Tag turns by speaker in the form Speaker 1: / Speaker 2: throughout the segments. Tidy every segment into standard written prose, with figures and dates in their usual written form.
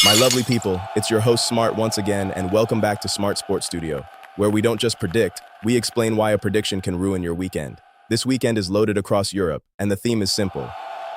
Speaker 1: My lovely people, it's your host Smart once again, and welcome back to Smart Sports Studio, where we don't just predict, we explain why a prediction can ruin your weekend. This weekend is loaded across Europe, and the theme is simple: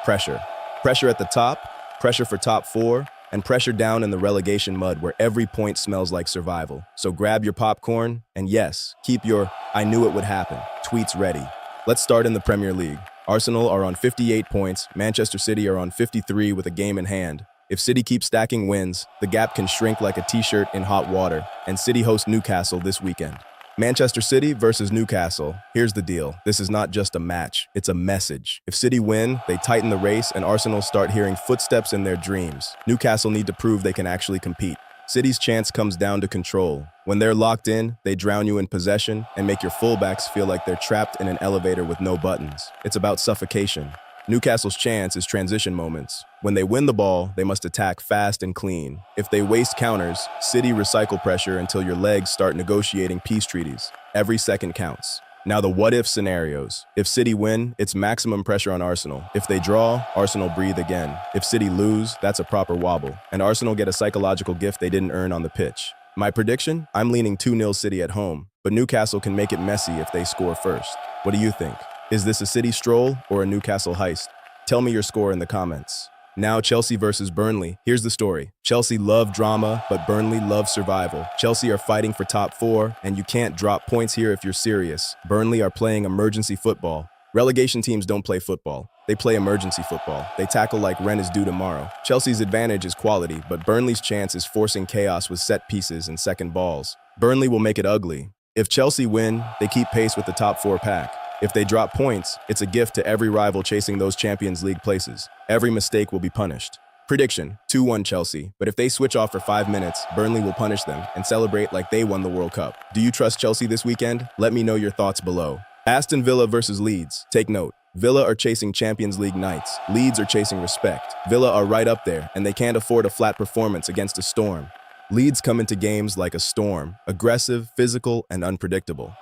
Speaker 1: pressure. Pressure at the top, pressure for top four, and pressure down in the relegation mud where every point smells like survival. So grab your popcorn, and yes, keep your "I knew it would happen" tweets ready. Let's start in the Premier League. Arsenal are on 58 points, Manchester City are on 53 with a game in hand. If City keeps stacking wins, the gap can shrink like a t-shirt in hot water, and City hosts Newcastle this weekend. Manchester City versus Newcastle. Here's the deal. This is not just a match, it's a message. If City win, they tighten the race and Arsenal start hearing footsteps in their dreams. Newcastle need to prove they can actually compete. City's chance comes down to control. When they're locked in, they drown you in possession and make your fullbacks feel like they're trapped in an elevator with no buttons. It's about suffocation. Newcastle's chance is transition moments. When they win the ball, they must attack fast and clean. If they waste counters, City recycle pressure until your legs start negotiating peace treaties. Every second counts. Now the what-if scenarios. If City win, it's maximum pressure on Arsenal. If they draw, Arsenal breathe again. If City lose, that's a proper wobble. And Arsenal get a psychological gift they didn't earn on the pitch. My prediction? I'm leaning 2-0 City at home, but Newcastle can make it messy if they score first. What do you think? Is this a City stroll or a Newcastle heist? Tell me your score in the comments. Now Chelsea versus Burnley. Here's the story. Chelsea love drama, but Burnley loves survival. Chelsea are fighting for top four, and you can't drop points here if you're serious. Burnley are playing emergency football. Relegation teams don't play football. They play emergency football. They tackle like rent is due tomorrow. Chelsea's advantage is quality, but Burnley's chance is forcing chaos with set pieces and second balls. Burnley will make it ugly. If Chelsea win, they keep pace with the top four pack. If they drop points, it's a gift to every rival chasing those Champions League places. Every mistake will be punished. Prediction: 2-1 Chelsea, but if they switch off for 5 minutes, Burnley will punish them and celebrate like they won the World Cup. Do you trust Chelsea this weekend? Let me know your thoughts below. Aston Villa versus Leeds. Take note. Villa are chasing Champions League nights. Leeds are chasing respect. Villa are right up there, and they can't afford a flat performance against a storm. Leeds come into games like a storm, aggressive, physical, and unpredictable.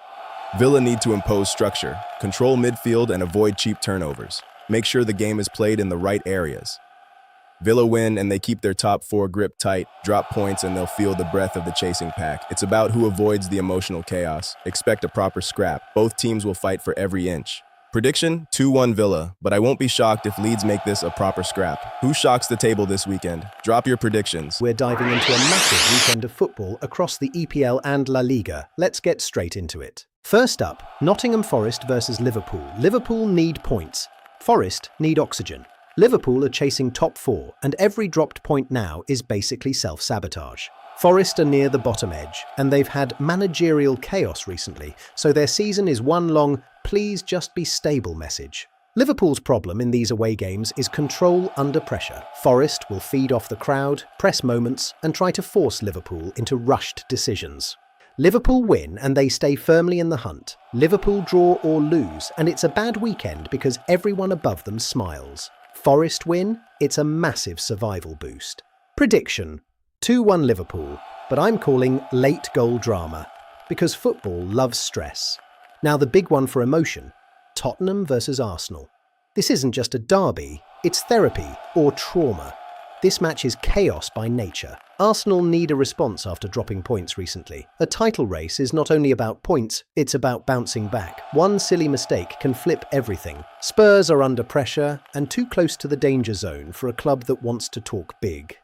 Speaker 1: Villa need to impose structure, control midfield, and avoid cheap turnovers. Make sure the game is played in the right areas. Villa win and they keep their top four grip tight, drop points, and they'll feel the breath of the chasing pack. It's about who avoids the emotional chaos. Expect a proper scrap. Both teams will fight for every inch. Prediction: 2-1 Villa, but I won't be shocked if Leeds make this a proper scrap. Who shocks the table this weekend? Drop your predictions.
Speaker 2: We're diving into a massive weekend of football across the EPL and La Liga. Let's get straight into it. First up, Nottingham Forest versus Liverpool. Liverpool need points. Forest need oxygen. Liverpool are chasing top four, and every dropped point now is basically self-sabotage. Forest are near the bottom edge, and they've had managerial chaos recently, so their season is one long "please just be stable" message. Liverpool's problem in these away games is control under pressure. Forest will feed off the crowd, press moments, and try to force Liverpool into rushed decisions. Liverpool win and they stay firmly in the hunt. Liverpool draw or lose, and it's a bad weekend because everyone above them smiles. Forest win, it's a massive survival boost. Prediction: 2-1 Liverpool, but I'm calling late goal drama because football loves stress. Now the big one for emotion: Tottenham versus Arsenal. This isn't just a derby, it's therapy or trauma. This match is chaos by nature. Arsenal need a response after dropping points recently. A title race is not only about points, it's about bouncing back. One silly mistake can flip everything. Spurs are under pressure and too close to the danger zone for a club that wants to talk big.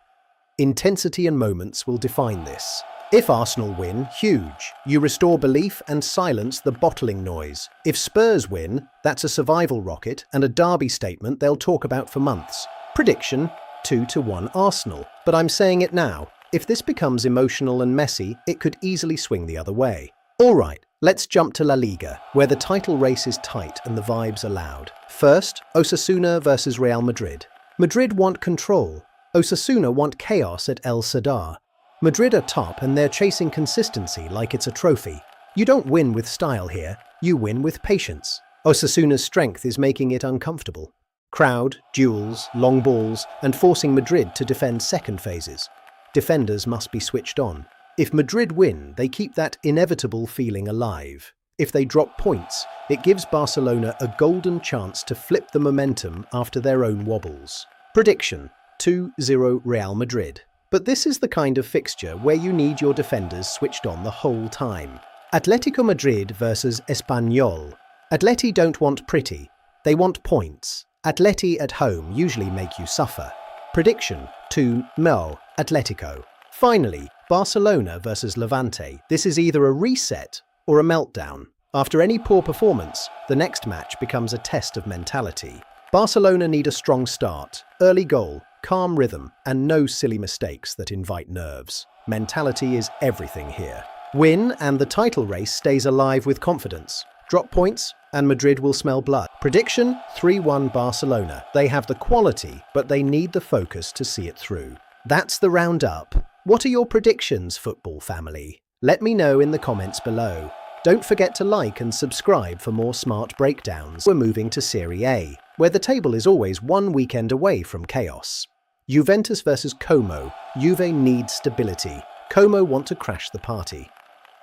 Speaker 2: Intensity and moments will define this. If Arsenal win, huge. You restore belief and silence the bottling noise. If Spurs win, that's a survival rocket and a derby statement they'll talk about for months. Prediction: 2-1 Arsenal. But I'm saying it now. If this becomes emotional and messy, it could easily swing the other way. Alright, let's jump to La Liga, where the title race is tight and the vibes are loud. First, Osasuna versus Real Madrid. Madrid want control. Osasuna want chaos at El Sadar. Madrid are top and they're chasing consistency like it's a trophy. You don't win with style here, you win with patience. Osasuna's strength is making it uncomfortable. Crowd, duels, long balls, and forcing Madrid to defend second phases. Defenders must be switched on. If Madrid win, they keep that inevitable feeling alive. If they drop points, it gives Barcelona a golden chance to flip the momentum after their own wobbles. Prediction: 2-0 Real Madrid. But this is the kind of fixture where you need your defenders switched on the whole time. Atletico Madrid versus Espanyol. Atleti don't want pretty, they want points. Atleti at home usually make you suffer. Prediction 2-0 Atletico. Finally, Barcelona versus Levante. This is either a reset or a meltdown. After any poor performance, the next match becomes a test of mentality. Barcelona need a strong start, early goal, calm rhythm, and no silly mistakes that invite nerves. Mentality is everything here. Win and the title race stays alive with confidence. Drop points and Madrid will smell blood. Prediction 3-1 Barcelona. They have the quality, but they need the focus to see it through. That's the roundup. What are your predictions, football family? Let me know in the comments below. Don't forget to like and subscribe for more smart breakdowns. We're moving to Serie A, where the table is always one weekend away from chaos. Juventus versus Como. Juve needs stability. Como want to crash the party.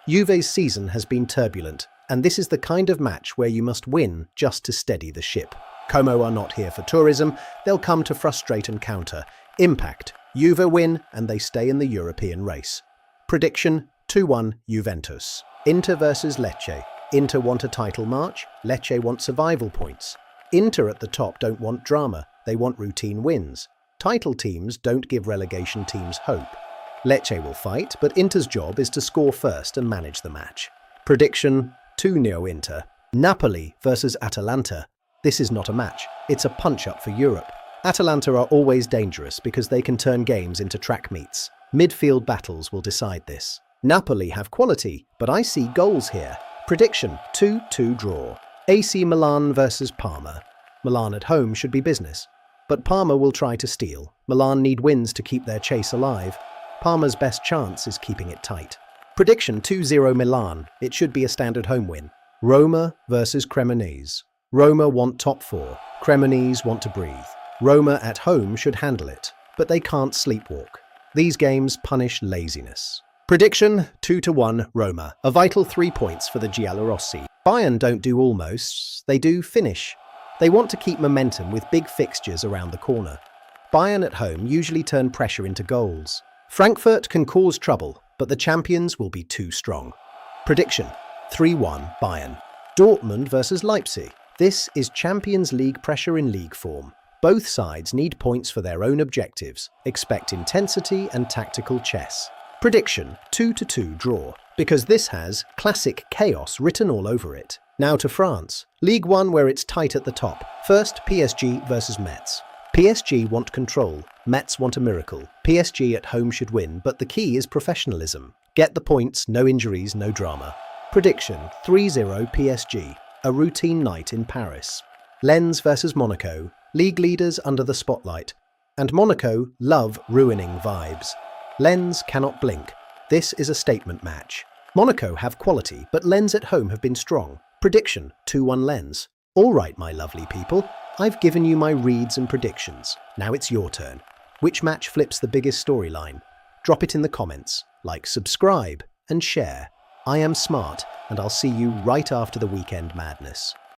Speaker 2: Juve's season has been turbulent, and this is the kind of match where you must win just to steady the ship. Como are not here for tourism, they'll come to frustrate and counter. Impact. Juve win and they stay in the European race. Prediction 2-1 Juventus. Inter versus Lecce. Inter want a title march, Lecce want survival points. Inter at the top don't want drama, they want routine wins. Title teams don't give relegation teams hope. Lecce will fight, but Inter's job is to score first and manage the match. Prediction 2-0 Inter. Napoli versus Atalanta. This is not a match, it's a punch-up for Europe. Atalanta are always dangerous because they can turn games into track meets. Midfield battles will decide this. Napoli have quality, but I see goals here. Prediction 2-2 draw. AC Milan versus Parma. Milan at home should be business, but Parma will try to steal. Milan need wins to keep their chase alive. Parma's best chance is keeping it tight. Prediction 2-0 Milan. It should be a standard home win. Roma versus Cremonese. Roma want top four. Cremonese want to breathe. Roma at home should handle it, but they can't sleepwalk. These games punish laziness. Prediction 2-1 Roma. A vital 3 points for the Giallorossi. Bayern don't do almost, they do finish. They want to keep momentum with big fixtures around the corner. Bayern at home usually turn pressure into goals. Frankfurt can cause trouble, but the champions will be too strong. Prediction 3-1 Bayern. Dortmund versus Leipzig. This is Champions League pressure in league form. Both sides need points for their own objectives. Expect intensity and tactical chess. Prediction 2-2 draw, because this has classic chaos written all over it. Now to France. Ligue 1 where it's tight at the top. First, PSG versus Metz. PSG want control, Metz want a miracle. PSG at home should win, but the key is professionalism. Get the points, no injuries, no drama. Prediction 3-0 PSG, a routine night in Paris. Lens versus Monaco, league leaders under the spotlight. And Monaco love ruining vibes. Lens cannot blink. This is a statement match. Monaco have quality, but Lens at home have been strong. Prediction 2-1 Lens. All right, my lovely people, I've given you my reads and predictions. Now it's your turn. Which match flips the biggest storyline? Drop it in the comments, like, subscribe, and share. I am Smart, and I'll see you right after the weekend madness.